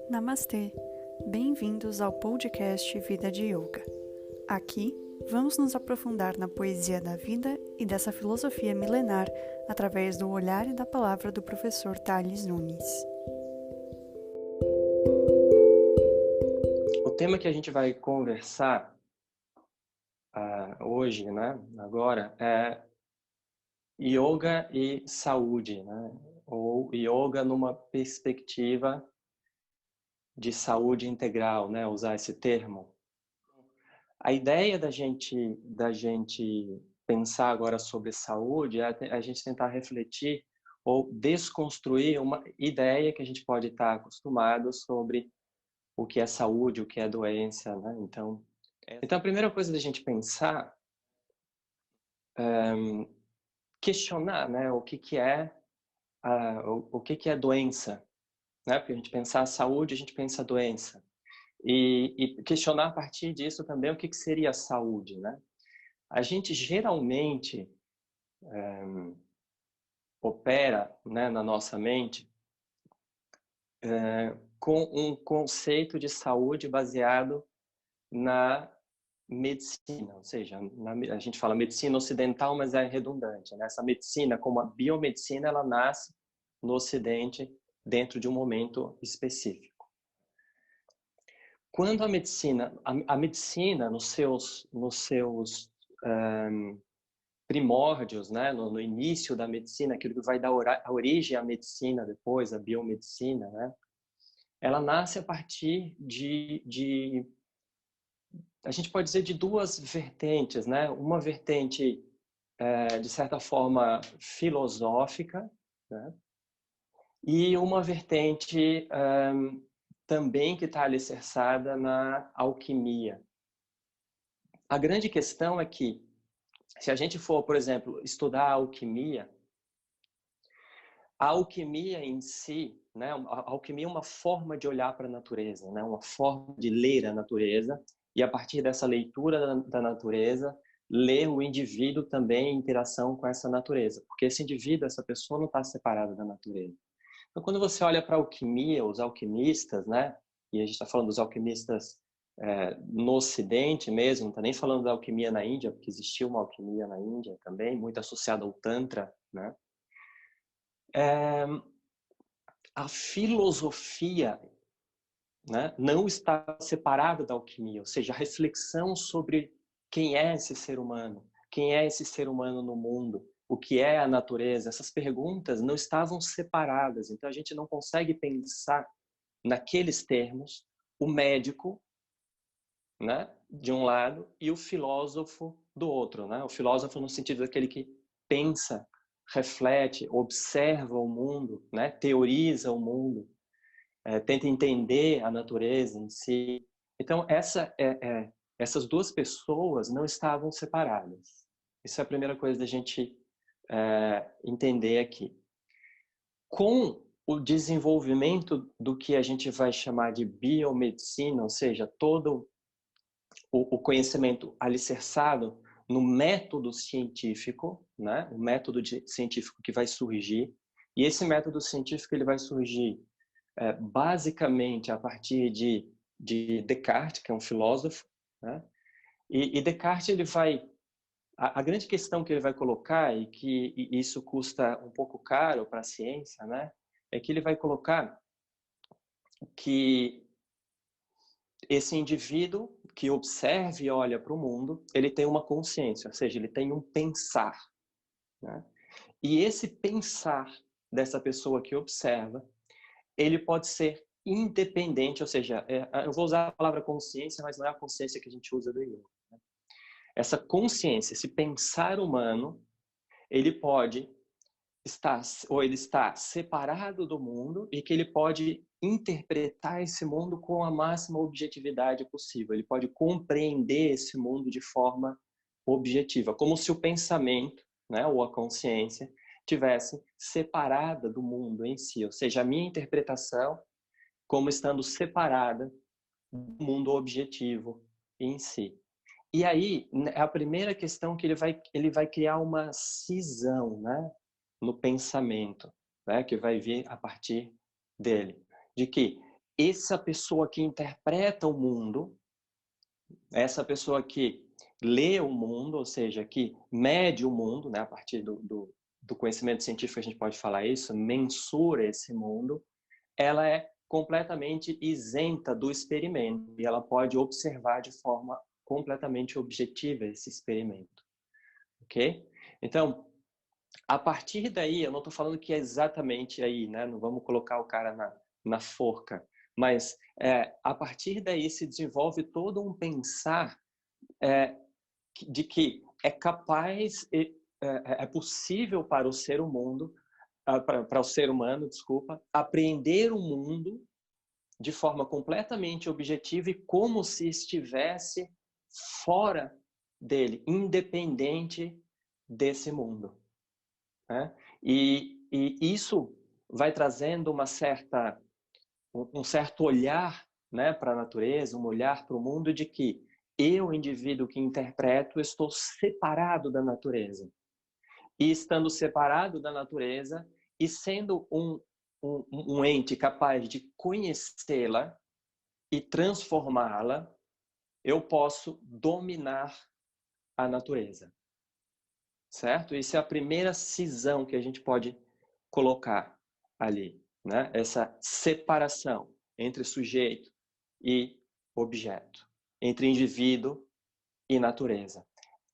Namastê! Bem-vindos ao podcast Vida de Yoga. Aqui, vamos nos aprofundar na poesia da vida e dessa filosofia milenar através do olhar e da palavra do professor Tales Nunes. O tema que a gente vai conversar hoje, agora, é yoga e saúde, ou yoga numa perspectiva de saúde integral, usar esse termo. A ideia da gente pensar agora sobre saúde é a gente tentar refletir ou desconstruir uma ideia que a gente pode estar acostumado sobre o que é saúde, o que é doença, Então, a primeira coisa da gente pensar questionar, o que é o que é doença, Porque a gente pensar a saúde, a gente pensa a doença e questionar a partir disso também o que seria a saúde, A gente geralmente opera, na nossa mente com um conceito de saúde baseado na medicina, ou seja, a gente fala medicina ocidental, mas é redundante, Essa medicina, como a biomedicina, ela nasce no Ocidente dentro de um momento específico. Quando a medicina nos seus primórdios, no início da medicina, aquilo que vai dar a origem à medicina depois, a biomedicina, ela nasce a partir a gente pode dizer de duas vertentes, Uma vertente de certa forma filosófica, e uma vertente também que está alicerçada na alquimia. A grande questão é que, se a gente for, por exemplo, estudar a alquimia em si, a alquimia é uma forma de olhar para a natureza, uma forma de ler a natureza, e a partir dessa leitura da natureza, ler o indivíduo também em interação com essa natureza, porque esse indivíduo, essa pessoa não está separada da natureza. Então, quando você olha para a alquimia, os alquimistas, e a gente está falando dos alquimistas no Ocidente mesmo, não está nem falando da alquimia na Índia, porque existiu uma alquimia na Índia também, muito associada ao Tantra, a filosofia, não está separada da alquimia, ou seja, a reflexão sobre quem é esse ser humano no mundo, o que é a natureza, essas perguntas não estavam separadas, então a gente não consegue pensar naqueles termos o médico, de um lado, e o filósofo do outro, O filósofo no sentido daquele que pensa, reflete, observa o mundo, teoriza o mundo, tenta entender a natureza em si. Então, essas duas pessoas não estavam separadas. Isso é a primeira coisa da gente entender aqui. Com o desenvolvimento do que a gente vai chamar de biomedicina, ou seja, todo o conhecimento alicerçado no método científico, o método científico que vai surgir, e esse método científico ele vai surgir basicamente a partir de Descartes, que é um filósofo, e Descartes ele vai a grande questão que ele vai colocar e que isso custa um pouco caro para a ciência, é que ele vai colocar que esse indivíduo que observa e olha para o mundo, ele tem uma consciência, ou seja, ele tem um pensar, E esse pensar dessa pessoa que observa, ele pode ser independente, ou seja, eu vou usar a palavra consciência, mas não é a consciência que a gente usa do yoga. Essa consciência, esse pensar humano, ele pode ele está separado do mundo e que ele pode interpretar esse mundo com a máxima objetividade possível. Ele pode compreender esse mundo de forma objetiva, como se o pensamento, ou a consciência, tivesse separada do mundo em si, ou seja, a minha interpretação como estando separada do mundo objetivo em si. E aí, a primeira questão que ele vai criar uma cisão, no pensamento, que vai vir a partir dele, de que essa pessoa que interpreta o mundo, essa pessoa que lê o mundo, ou seja, que mede o mundo, né, a partir do conhecimento científico a gente pode falar isso, mensura esse mundo, ela é completamente isenta do experimento e ela pode observar de forma completamente objetiva esse experimento, ok? Então, a partir daí, eu não estou falando que é exatamente aí, né? Não vamos colocar o cara na forca, mas a partir daí se desenvolve todo um pensar de que é capaz, é possível para o ser humano, para o ser humano, desculpa, apreender o mundo de forma completamente objetiva e como se estivesse fora dele, independente desse mundo, né? E isso vai trazendo um certo olhar, né, para a natureza, um olhar para o mundo de que eu, indivíduo que interpreto, estou separado da natureza. E estando separado da natureza e sendo um ente capaz de conhecê-la e transformá-la, eu posso dominar a natureza. Certo? Isso é a primeira cisão que a gente pode colocar ali, né? Essa separação entre sujeito e objeto, entre indivíduo e natureza.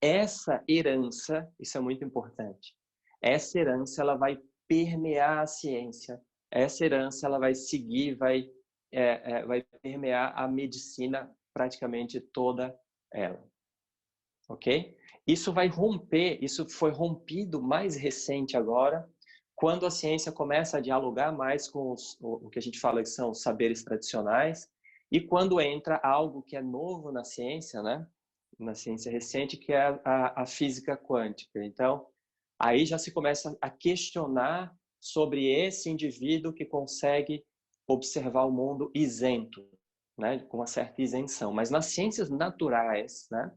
Essa herança, isso é muito importante. Essa herança ela vai permear a ciência. Essa herança ela vai seguir, vai permear a medicina praticamente toda ela, ok? Isso vai romper, isso foi rompido mais recente agora, quando a ciência começa a dialogar mais com o que a gente fala que são os saberes tradicionais, e quando entra algo que é novo na ciência, né? Na ciência recente, que é a física quântica. Então, aí já se começa a questionar sobre esse indivíduo que consegue observar o mundo isento, né? Com uma certa isenção. Mas nas ciências naturais, né?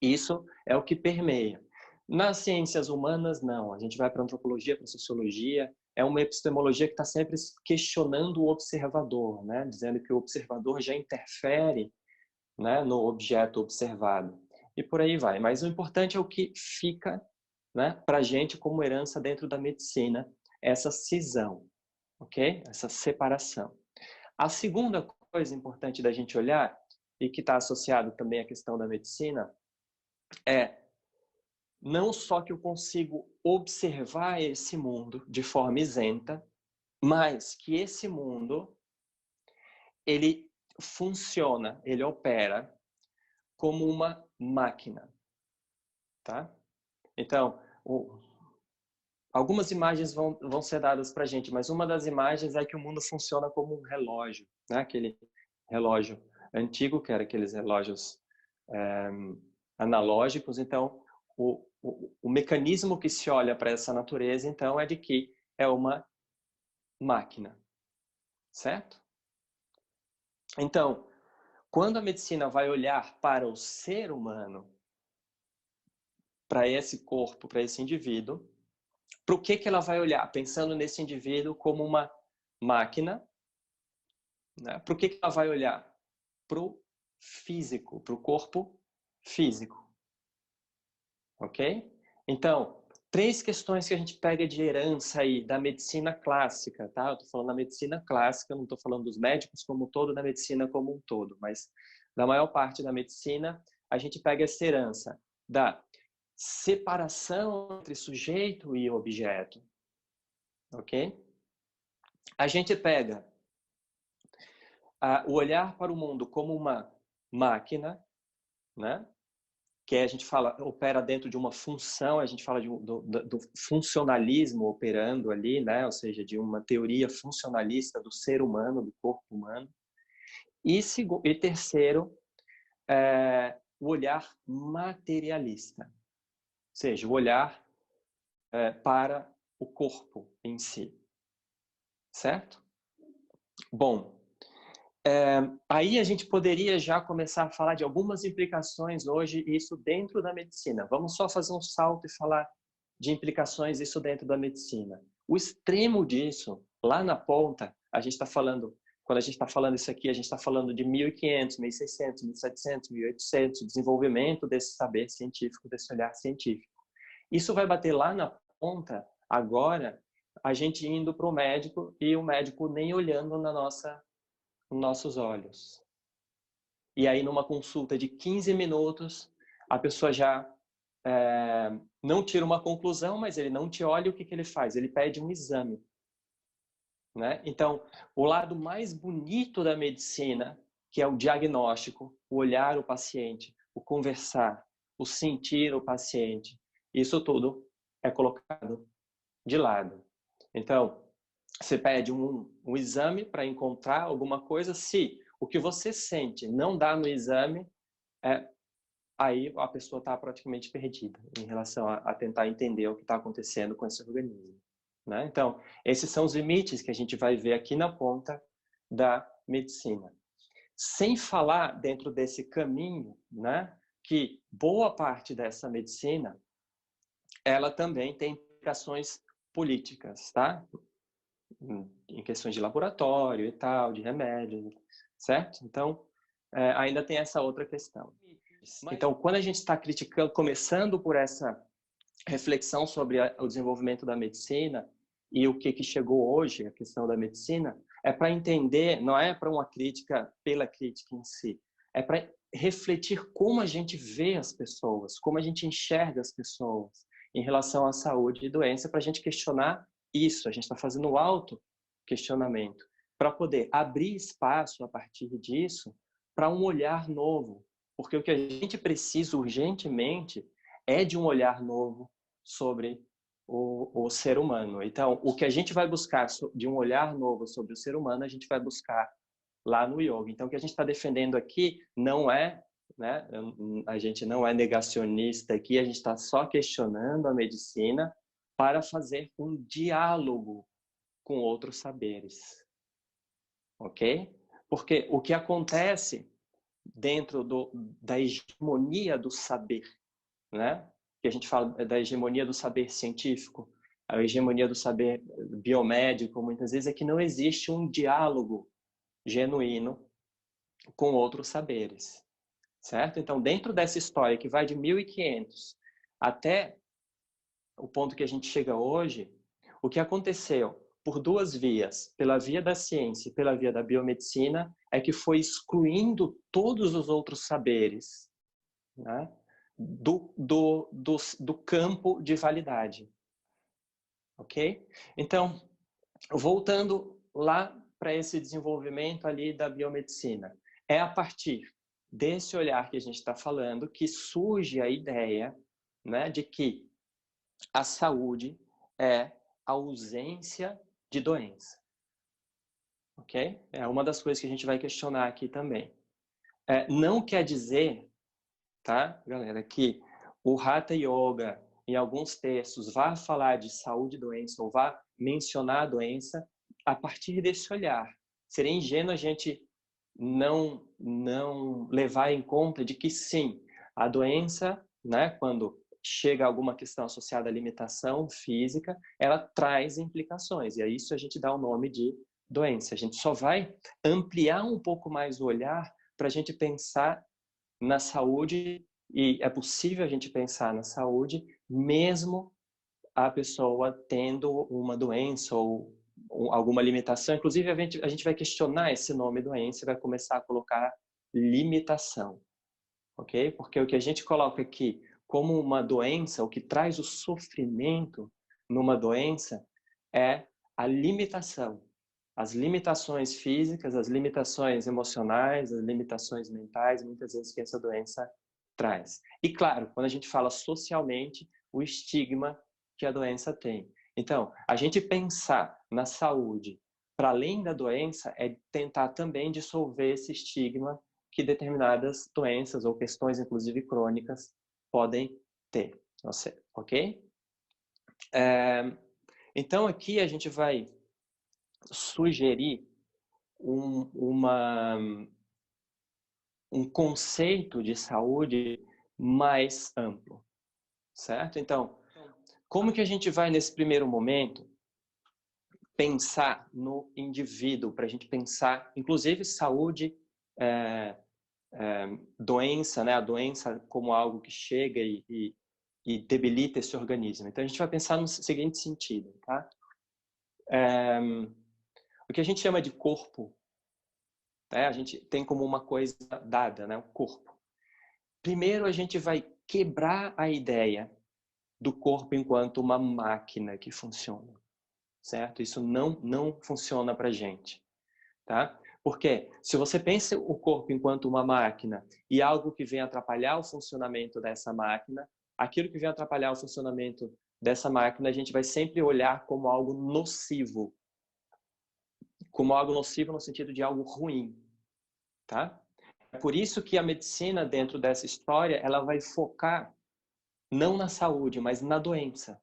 Isso é o que permeia. Nas ciências humanas, não. A gente vai para a antropologia, para a sociologia. É uma epistemologia que está sempre questionando o observador, né? Dizendo que o observador já interfere, né, no objeto observado. E por aí vai. Mas o importante é o que fica, né, para a gente como herança dentro da medicina, essa cisão, ok? Essa separação. A segunda coisa importante da gente olhar, e que está associado também à questão da medicina, é não só que eu consigo observar esse mundo de forma isenta, mas que esse mundo ele funciona, ele opera como uma máquina, tá? Então, algumas imagens vão ser dadas para a gente, mas uma das imagens é que o mundo funciona como um relógio, né? Aquele relógio antigo, que era aqueles relógios analógicos. Então, o mecanismo que se olha para essa natureza, então, é de que é uma máquina, certo? Então, quando a medicina vai olhar para o ser humano, para esse corpo, para esse indivíduo, para o que ela vai olhar? Pensando nesse indivíduo como uma máquina, né? Para o que ela vai olhar? Para o físico, para o corpo físico. Ok? Então, 3 questões que a gente pega de herança aí da medicina clássica, tá? Eu estou falando da medicina clássica, não estou falando dos médicos como um todo, da medicina como um todo, mas da maior parte da medicina, a gente pega essa herança da separação entre sujeito e objeto, ok? A gente pega o olhar para o mundo como uma máquina, né? Que a gente fala, opera dentro de uma função, a gente fala do funcionalismo operando ali, né? Ou seja, de uma teoria funcionalista do ser humano, do corpo humano. E terceiro, o olhar materialista, ou seja, o olhar para o corpo em si, certo? Bom, aí a gente poderia já começar a falar de algumas implicações hoje, isso dentro da medicina. Vamos só fazer um salto e falar de implicações isso dentro da medicina. O extremo disso, lá na ponta, a gente está falando, Quando a gente está falando isso aqui, a gente está falando de 1500, 1600, 1700, 1800, o desenvolvimento desse saber científico, desse olhar científico. Isso vai bater lá na ponta, agora, a gente indo para o médico e o médico nem olhando nos nossos olhos. E aí, numa consulta de 15 minutos, a pessoa já não tira uma conclusão, mas ele não te olha, o que ele faz? Ele pede um exame. Né? Então, o lado mais bonito da medicina, que é o diagnóstico, o olhar o paciente, o conversar, o sentir o paciente, isso tudo é colocado de lado. Então, você pede um exame para encontrar alguma coisa. Se o que você sente não dá no exame, aí a pessoa está praticamente perdida em relação a tentar entender o que está acontecendo com esse organismo. Né? Então, esses são os limites que a gente vai ver aqui na ponta da medicina. Sem falar dentro desse caminho, né, que boa parte dessa medicina, ela também tem implicações políticas, tá? Em questões de laboratório e tal, de remédios, certo? Então, ainda tem essa outra questão. Então, quando a gente está criticando, começando por essa reflexão sobre o desenvolvimento da medicina e o que chegou hoje, a questão da medicina, é para entender, não é para uma crítica pela crítica em si, é para refletir como a gente vê as pessoas, como a gente enxerga as pessoas em relação à saúde e doença, para a gente questionar isso. A gente está fazendo um auto-questionamento para poder abrir espaço a partir disso para um olhar novo, porque o que a gente precisa urgentemente é de um olhar novo sobre o ser humano. Então, o que a gente vai buscar de um olhar novo sobre o ser humano, a gente vai buscar lá no yoga. Então, o que a gente está defendendo aqui não é, né, a gente não é negacionista aqui, a gente está só questionando a medicina para fazer um diálogo com outros saberes. Ok? Porque o que acontece dentro da hegemonia do saber, né? Que a gente fala da hegemonia do saber científico, a hegemonia do saber biomédico, muitas vezes, é que não existe um diálogo genuíno com outros saberes, certo? Então, dentro dessa história que vai de 1500 até o ponto que a gente chega hoje, o que aconteceu por duas vias, pela via da ciência e pela via da biomedicina, é que foi excluindo todos os outros saberes, né, do campo de validade. Ok? Então, voltando lá para esse desenvolvimento ali da biomedicina, é a partir desse olhar que a gente está falando que surge a ideia, né, de que a saúde é a ausência de doença. Ok? É uma das coisas que a gente vai questionar aqui também. Não quer dizer, tá, galera, que o Hatha Yoga, em alguns textos, vá falar de saúde e doença, ou vá mencionar a doença a partir desse olhar. Seria ingênuo a gente não levar em conta de que, sim, a doença, né, quando chega alguma questão associada à limitação física, ela traz implicações, e a isso a gente dá o nome de doença. A gente só vai ampliar um pouco mais o olhar para a gente pensar na saúde, e é possível a gente pensar na saúde mesmo a pessoa tendo uma doença ou alguma limitação. Inclusive, a gente vai questionar esse nome doença e vai começar a colocar limitação, ok? Porque o que a gente coloca aqui como uma doença, o que traz o sofrimento numa doença é a limitação. As limitações físicas, as limitações emocionais, as limitações mentais, muitas vezes que essa doença traz. E claro, quando a gente fala socialmente, o estigma que a doença tem. Então, a gente pensar na saúde para além da doença é tentar também dissolver esse estigma que determinadas doenças ou questões, inclusive crônicas, podem ter. Ok? Então, aqui a gente vai sugerir um conceito de saúde mais amplo, certo? Então, como que a gente vai, nesse primeiro momento, pensar no indivíduo, para a gente pensar, inclusive, saúde, doença, né? A doença como algo que chega e debilita esse organismo. Então, a gente vai pensar no seguinte sentido, tá? O que a gente chama de corpo, né? A gente tem como uma coisa dada, né? O corpo. Primeiro, a gente vai quebrar a ideia do corpo enquanto uma máquina que funciona, certo? Isso não funciona para a gente, tá? Porque se você pensa o corpo enquanto uma máquina e algo que vem atrapalhar o funcionamento dessa máquina, aquilo que vem atrapalhar o funcionamento dessa máquina, a gente vai sempre olhar como algo nocivo no sentido de algo ruim, tá? É por isso que a medicina, dentro dessa história, ela vai focar não na saúde, mas na doença.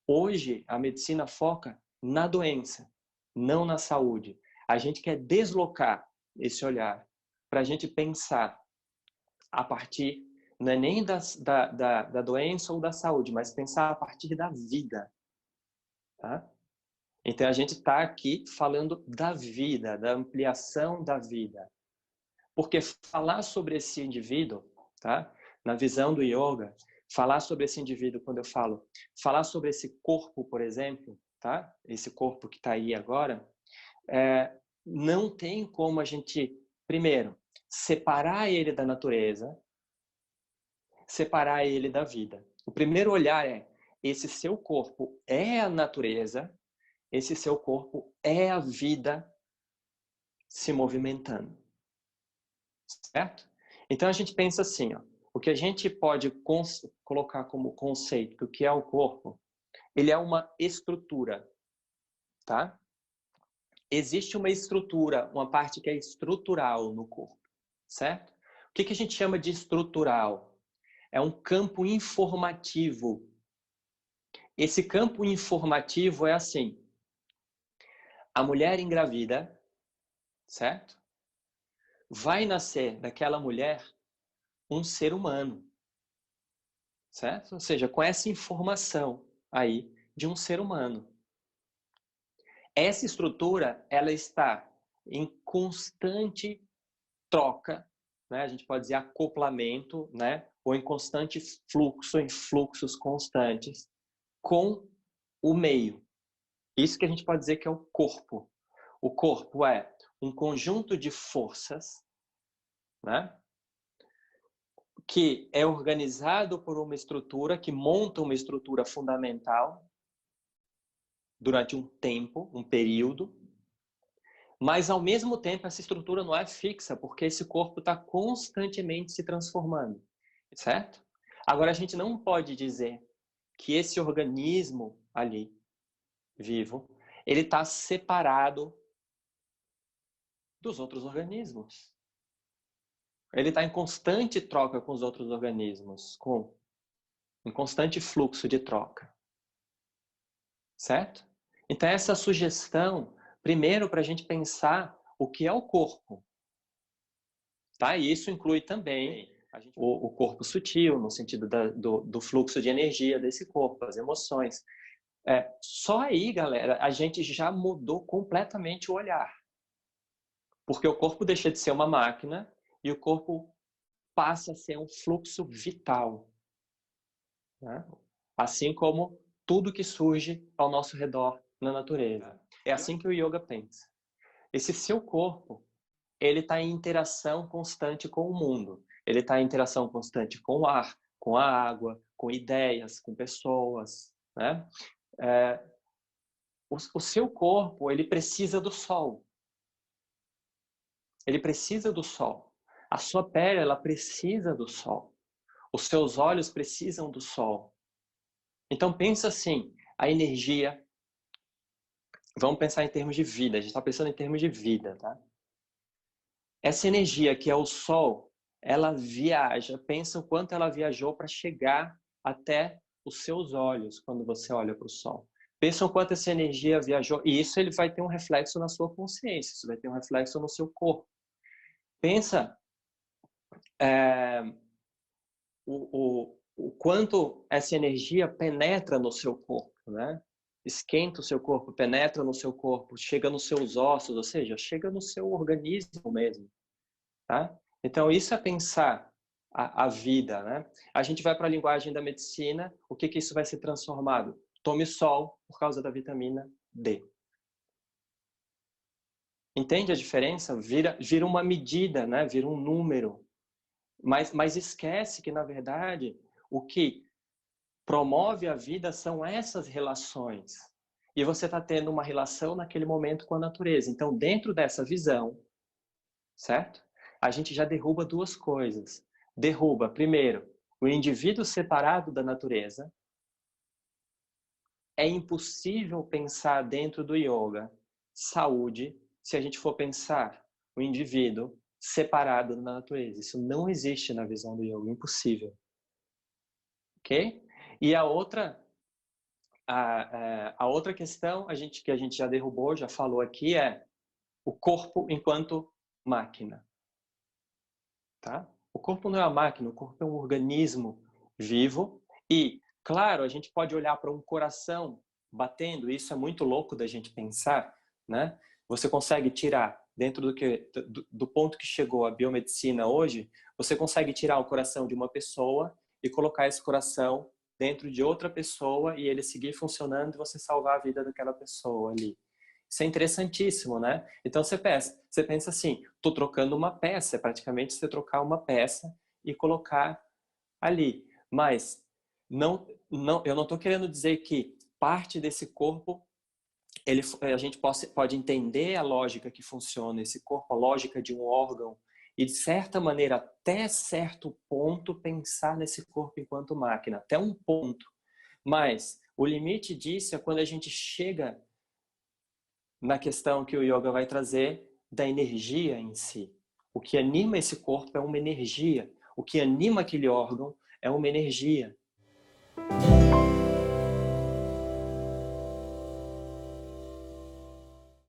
Hoje, a medicina foca na doença, não na saúde. A gente quer deslocar esse olhar para a gente pensar a partir, não é nem da doença ou da saúde, mas pensar a partir da vida. Tá? Então, a gente está aqui falando da vida, da ampliação da vida. Porque falar sobre esse indivíduo, tá? Na visão do yoga, falar sobre esse indivíduo, quando eu falo, falar sobre esse corpo, por exemplo, tá? Esse corpo que está aí agora, não tem como a gente, primeiro, separar ele da natureza, separar ele da vida. O primeiro olhar é: esse seu corpo é a natureza, esse seu corpo é a vida se movimentando. Certo? Então a gente pensa assim, ó, o que a gente pode colocar como conceito do que é o corpo, ele é uma estrutura, tá? Existe uma estrutura, uma parte que é estrutural no corpo, certo? O que a gente chama de estrutural? É um campo informativo. Esse campo informativo é assim: a mulher engravida, certo? Vai nascer daquela mulher um ser humano, certo? Ou seja, com essa informação aí de um ser humano. Essa estrutura, ela está em constante troca, né? A gente pode dizer acoplamento, né? Ou em constante fluxo, em fluxos constantes com o meio. Isso que a gente pode dizer que é o corpo. O corpo é um conjunto de forças, né? Que é organizado por uma estrutura que monta uma estrutura fundamental durante um tempo, um período, mas ao mesmo tempo essa estrutura não é fixa, porque esse corpo está constantemente se transformando, certo? Agora a gente não pode dizer que esse organismo ali, vivo, ele está separado dos outros organismos. Ele está em constante troca com os outros organismos, em constante fluxo de troca. Certo? Então, essa sugestão, primeiro, para a gente pensar o que é o corpo. Tá? E isso inclui também o corpo sutil, no sentido do fluxo de energia desse corpo, as emoções. Só aí, galera, a gente já mudou completamente o olhar. Porque o corpo deixa de ser uma máquina e o corpo passa a ser um fluxo vital. Né? Assim como tudo que surge ao nosso redor na natureza. É assim que o yoga pensa. Esse seu corpo, ele está em interação constante com o mundo. Ele está em interação constante com o ar, com a água, com ideias, com pessoas. Né? O seu corpo, ele precisa do sol. Ele precisa do sol. A sua pele, ela precisa do sol. Os seus olhos precisam do sol. Então pensa assim, a energia. Vamos pensar em termos de vida. A gente está pensando em termos de vida, tá? Essa energia que é o sol, ela viaja. Pensa o quanto ela viajou para chegar até os seus olhos quando você olha para o sol. Pensa o quanto essa energia viajou. E isso ele vai ter um reflexo na sua consciência. Isso vai ter um reflexo no seu corpo. Pensa o quanto essa energia penetra no seu corpo, né? esquenta o seu corpo, penetra no seu corpo, chega nos seus ossos, ou seja, chega no seu organismo mesmo, tá? Então, isso é pensar a vida, né? A gente vai para a linguagem da medicina, o que isso vai ser transformado? Tome sol por causa da vitamina D. Entende a diferença? Vira uma medida, né? Vira um número. Mas esquece que, na verdade, o que promove a vida são essas relações. E você está tendo uma relação naquele momento com a natureza. Então, dentro dessa visão, certo? A gente já derruba duas coisas. Derruba, primeiro, o indivíduo separado da natureza. É impossível pensar dentro do yoga saúde se a gente for pensar o indivíduo separado da natureza. Isso não existe na visão do yoga, impossível. Ok? E a outra questão que a gente já derrubou, já falou aqui, é o corpo enquanto máquina. Tá? O corpo não é uma máquina, o corpo é um organismo vivo e, claro, a gente pode olhar para um coração batendo, isso é muito louco da gente pensar, né? Você consegue tirar, dentro do ponto que chegou a biomedicina hoje, você consegue tirar o coração de uma pessoa e colocar esse coração dentro de outra pessoa e ele seguir funcionando e você salvar a vida daquela pessoa ali. Isso é interessantíssimo, né? Então você pensa assim, estou trocando uma peça, é praticamente você trocar uma peça e colocar ali. Mas eu não estou querendo dizer que parte desse corpo a gente pode entender a lógica que funciona esse corpo, a lógica de um órgão e de certa maneira até certo ponto pensar nesse corpo enquanto máquina, até um ponto. Mas o limite disso é quando a gente chega na questão que o yoga vai trazer da energia em si. O que anima esse corpo é uma energia. O que anima aquele órgão é uma energia.